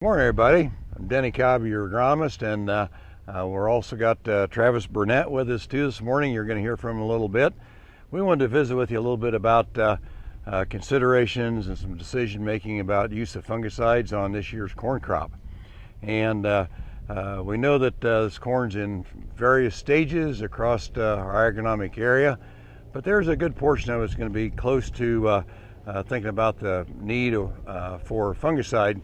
Morning, everybody. I'm Denny COBB, your agronomist, and we're also got Travis Burnett with us too this morning. You're going to hear from him a little bit. We wanted to visit with you a little bit about considerations and some decision making about use of fungicides on this year's corn crop. And we know that this corn's in various stages across our agronomic area, but there's a good portion of it's going to be close to thinking about the need for fungicide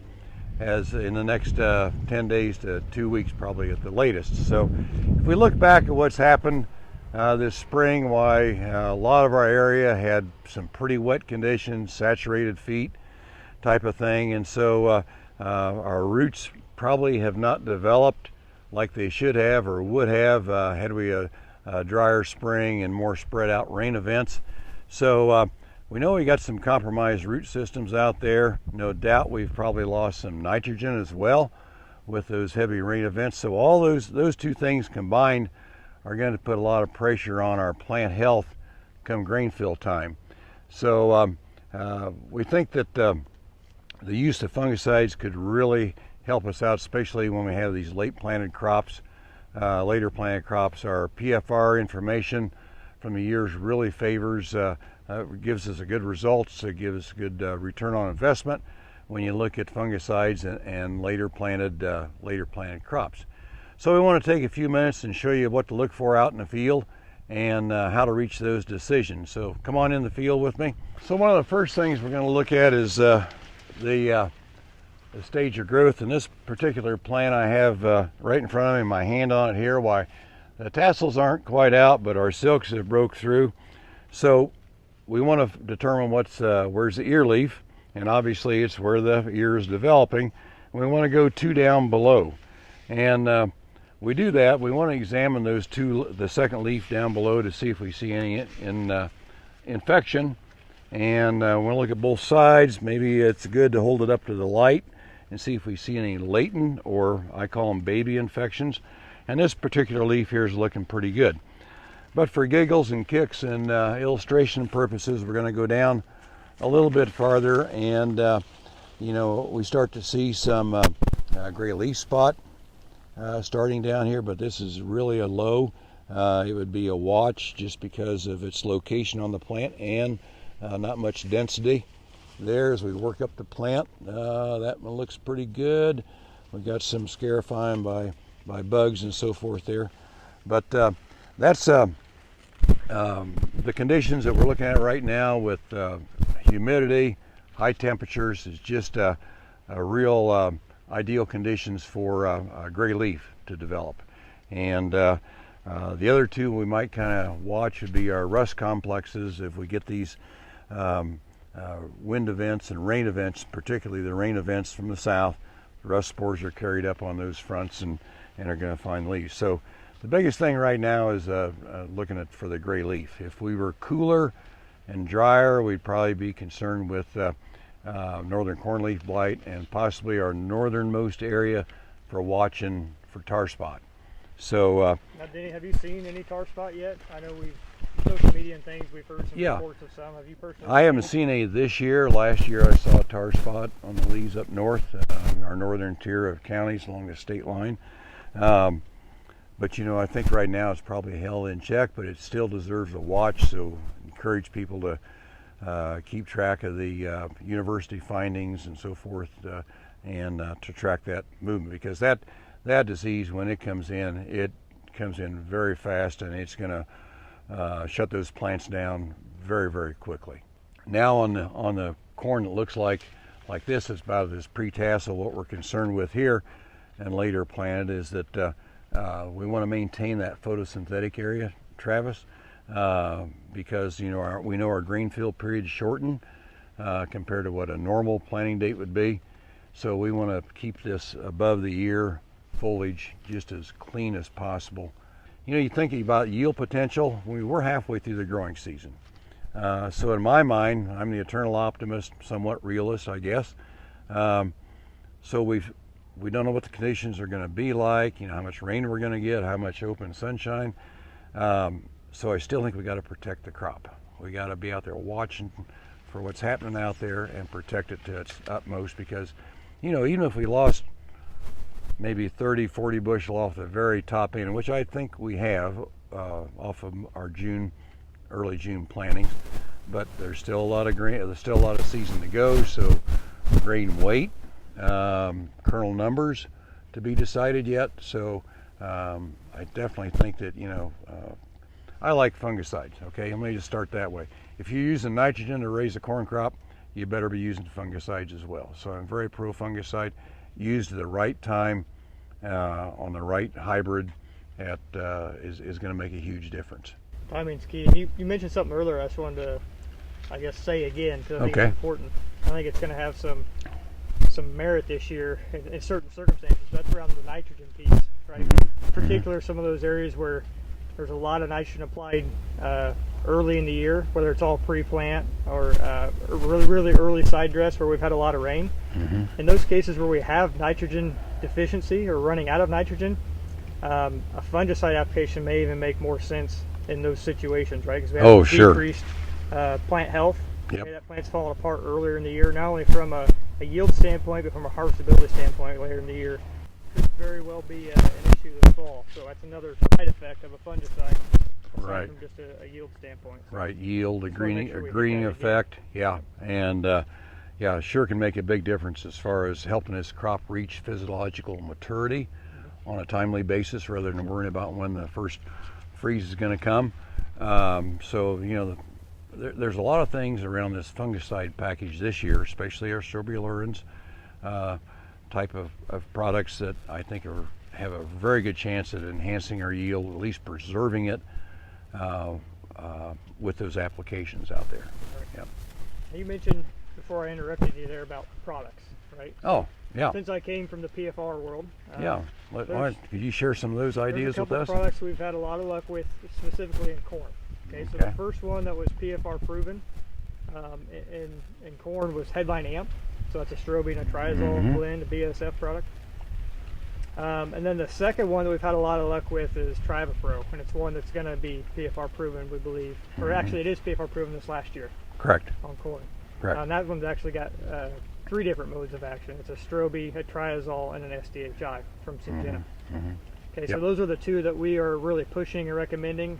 as in the next 10 days to 2 weeks probably at the latest. So if we look back at what's happened this spring, why a lot of our area had some pretty wet conditions, saturated feet type of thing, and so our roots probably have not developed like they should have or would have had we a drier spring and more spread out rain events. So we know we got some compromised root systems out there. No doubt we've probably lost some nitrogen as well with those heavy rain events. So all those two things combined are going to put a lot of pressure on our plant health come grain fill time. So we think that the use of fungicides could really help us out, especially when we have these late planted crops, later planted crops. Our PFR information from the years really favors gives us a good results, it gives us good return on investment when you look at fungicides and later planted crops. So we want to take a few minutes and show you what to look for out in the field and how to reach those decisions. So come on in the field with me. So one of the first things we're going to look at is the stage of growth. In this particular plant I have right in front of me, my hand on it here. Why, the tassels aren't quite out, but our silks have broke through. So we want to determine where's the ear leaf, and obviously it's where the ear is developing. We want to go two down below, and we do that. We want to examine the second leaf down below to see if we see any infection, and we want to look at both sides. Maybe it's good to hold it up to the light and see if we see any latent, or I call them baby infections. And this particular leaf here is looking pretty good. But for giggles and kicks and illustration purposes, we're going to go down a little bit farther, and we start to see some gray leaf spot starting down here, but this is really a low. It would be a watch just because of its location on the plant and not much density there as we work up the plant. That one looks pretty good. We got some scarifying by bugs and so forth there, but that's the conditions that we're looking at right now with humidity, high temperatures is just a real ideal conditions for gray leaf to develop. And the other two we might kind of watch would be our rust complexes. If we get these wind events and rain events, particularly the rain events from the south, the rust spores are carried up on those fronts and are going to find leaves. So the biggest thing right now is looking for the gray leaf. If we were cooler and drier, we'd probably be concerned with northern cornleaf blight and possibly our northernmost area for watching for tar spot. So now, Denny, have you seen any tar spot yet? I know we've social media and things, we've heard some reports of some. Have you personally? I haven't seen any this year. Last year I saw a tar spot on the leaves up north, our northern tier of counties along the state line. But I think right now it's probably held in check, but it still deserves a watch. So encourage people to keep track of the university findings and so forth, and to track that movement, because that disease, when it comes in very fast, and it's going to shut those plants down very, very quickly. Now on the corn that looks like this, is about this pre-tassel. What we're concerned with here and later planted is that we want to maintain that photosynthetic area, Travis, because we know our grain fill period is shortened compared to what a normal planting date would be. So we want to keep this above the ear foliage just as clean as possible. You're thinking about yield potential. We're halfway through the growing season. So in my mind, I'm the eternal optimist, somewhat realist, I guess. So we don't know what the conditions are going to be like, how much rain we're going to get, how much open sunshine. So I still think we got to protect the crop. We got to be out there watching for what's happening out there and protect it to its utmost, because even if we lost maybe 30, 40 bushel off the very top end, which I think we have off of our early June plantings, but there's still a lot of grain, there's still a lot of season to go, so grain weight, kernel numbers to be decided yet. So I definitely think that, I like fungicides, okay? Let me just start that way. If you're using nitrogen to raise a corn crop, you better be using fungicides as well. So I'm very pro fungicide, used at the right time on the right hybrid is going to make a huge difference. Timing's key. And you mentioned something earlier I just wanted to, I guess, say again, because I think it's important. I think it's going to have some merit this year in certain circumstances. That's around the nitrogen piece, right? In particular, some of those areas where there's a lot of nitrogen applied early in the year, whether it's all pre-plant or really early side dress where we've had a lot of rain. In those cases where we have nitrogen deficiency or running out of nitrogen, a fungicide application may even make more sense in those situations, right? Because we have decreased plant health. Yep. Okay, that plant's falling apart earlier in the year, not only from a yield standpoint, but from a harvestability standpoint later in the year. Could very well be an issue this fall. So that's another side effect of a fungicide, aside from just a yield standpoint. So right, yield, a greening effect, yeah, and yeah, sure can make a big difference as far as helping this crop reach physiological maturity on a timely basis, rather than worrying about when the first freeze is going to come. So there's a lot of things around this fungicide package this year, especially our strobilurins type of products that I think have a very good chance at enhancing our yield, at least preserving it with those applications out there. Yep. You mentioned before I interrupted you there about products, right? Oh, yeah. Since I came from the PFR world. Yeah. Could you share some of those ideas with us? There's a couple products we've had a lot of luck with, specifically in corn. Okay, so the first one that was PFR proven in corn was Headline Amp. So that's a strobian and a triazole blend, a BSF product. And then the second one that we've had a lot of luck with is Trivapro, and it's one that's going to be PFR proven, we believe. Or actually, it is PFR proven this last year. Correct. On corn. Correct. And that one's actually got 3 different modes of action. It's a strobi, a triazole, and an SDHI from Syngenta. Okay, so those are the 2 that we are really pushing and recommending.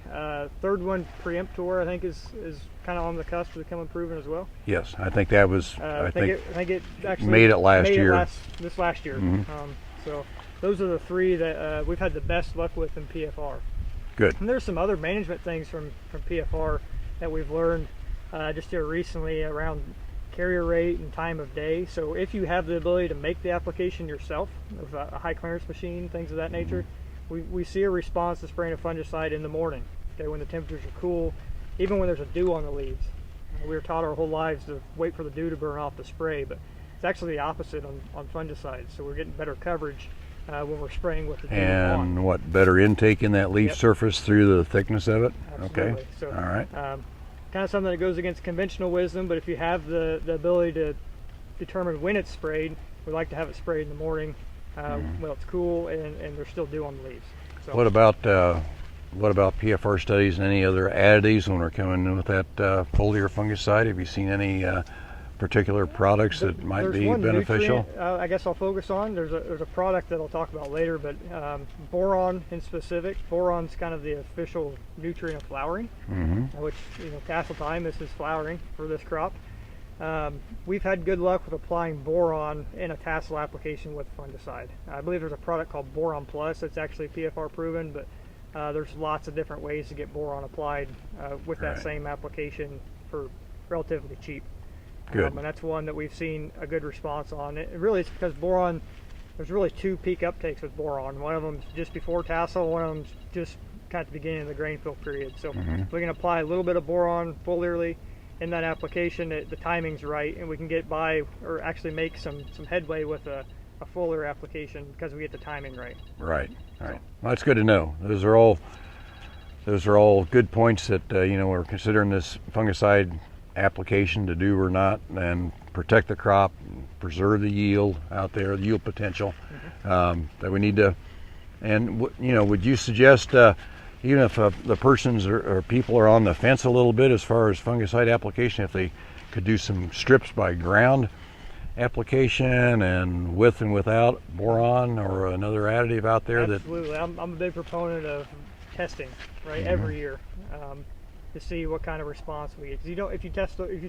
Third one, Preemptor, I think is kind of on the cusp of becoming proven as well. Yes, I think that was. I think it actually made it last year. This last year. So those are the 3 that we've had the best luck with in PFR. Good. And there's some other management things from PFR that we've learned just here recently around carrier rate and time of day. So if you have the ability to make the application yourself with a high clearance machine, things of that nature, we see a response to spraying a fungicide in the morning, okay, when the temperatures are cool, even when there's a dew on the leaves. We were taught our whole lives to wait for the dew to burn off the spray, but it's actually the opposite on fungicides. So we're getting better coverage when we're spraying with the dew on. And what, better intake in that leaf surface through the thickness of it? Absolutely. Okay. So, all right. Kind of something that goes against conventional wisdom, but if you have the ability to determine when it's sprayed, we like to have it sprayed in the morning. Well, it's cool and there's still dew on the leaves. So. What about PFR studies and any other additives when we're coming in with that foliar fungicide? Have you seen any particular products that might be beneficial? Nutrient, I guess I'll focus on. There's a product that I'll talk about later, but boron in specific. Boron's kind of the official nutrient of flowering, which tassel time, this is flowering for this crop. We've had good luck with applying boron in a tassel application with fungicide. I believe there's a product called Boron Plus that's actually PFR proven, but there's lots of different ways to get boron applied with that same application for relatively cheap. Good. And that's one that we've seen a good response on. It really is because boron, there's really 2 peak uptakes with boron. One of them's just before tassel, one of them's just kind of at the beginning of the grain fill period. So if we can apply a little bit of boron foliarly in that application, the timing's right, and we can get by or actually make some headway with a foliar application because we get the timing right. Right. All right. Well, that's good to know. Those are all good points that we're considering this fungicide application to do or not, and protect the crop, preserve the yield out there, the yield potential that we need to. And would you suggest even if the persons or people are on the fence a little bit as far as fungicide application, if they could do some strips by ground application and with and without boron or another additive out there? Absolutely. I'm a big proponent of testing, right, every year, to see what kind of response we get. 'Cause you don't, if you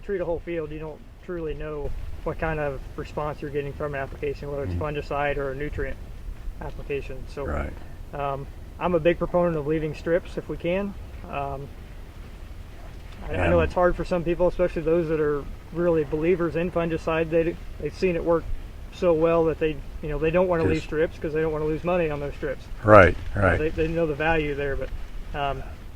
treat a whole field, you don't truly know what kind of response you're getting from an application, whether it's fungicide or a nutrient application. So right. I'm a big proponent of leaving strips if we can. I know it's hard for some people, especially those that are really believers in fungicide. They've seen it work so well that they don't want to leave strips because they don't want to lose money on those strips. Right. They know the value there, but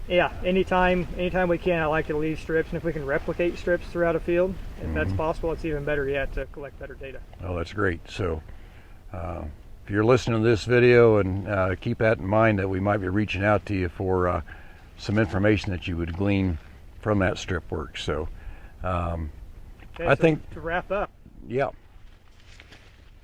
yeah, anytime we can, I like to leave strips, and if we can replicate strips throughout a field, if that's possible, it's even better yet to collect better data. Oh, that's great. So if you're listening to this video, and keep that in mind that we might be reaching out to you for some information that you would glean from that strip work. So I think to wrap up, yeah,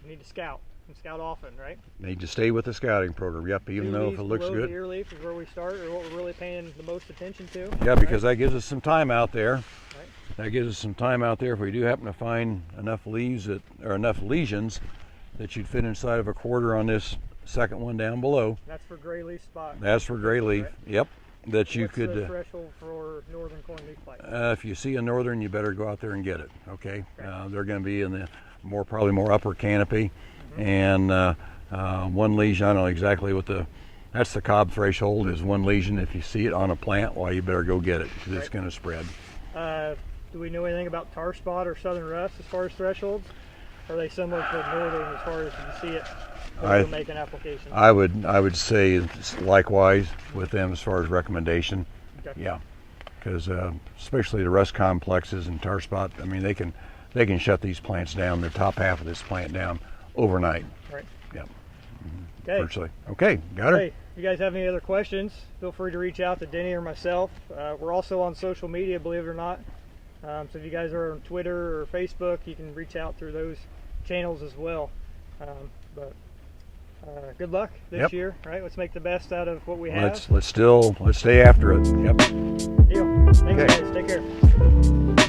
you need to scout and scout often, right? Need to stay with the scouting program. Yep, even though if it looks good. The ear leaf is where we start, or what we're really paying the most attention to. Yeah, because that gives us some time out there. Right. That gives us some time out there if we do happen to find enough leaves or enough lesions that you'd fit inside of a quarter on this second one down below. That's for gray leaf spot. That's for gray leaf. Right? Yep. That you could. What's the threshold for northern corn leaf blight? If you see a northern, you better go out there and get it. Okay. They're going to be in the probably more upper canopy, and one lesion. I don't know exactly what that's the COBB threshold is. One lesion. If you see it on a plant, well, you better go get it because it's going to spread. Do we know anything about tar spot or southern rust as far as thresholds? Are they similar to northern as far as you see it when you make an application? I would say it's likewise with them as far as recommendation. Okay. Yeah, because especially the rust complexes and tar spot. I mean, they can shut these plants down. The top half of this plant down overnight. Right. Yeah. Okay. Virtually. Okay. Got her. Hey, if you guys have any other questions, feel free to reach out to Denny or myself. We're also on social media, believe it or not. So if you guys are on Twitter or Facebook, you can reach out through those channels as well. But good luck this year, right? Let's make the best out of what we have. Let's stay after it. Yep. Deal. Thanks, guys. Take care.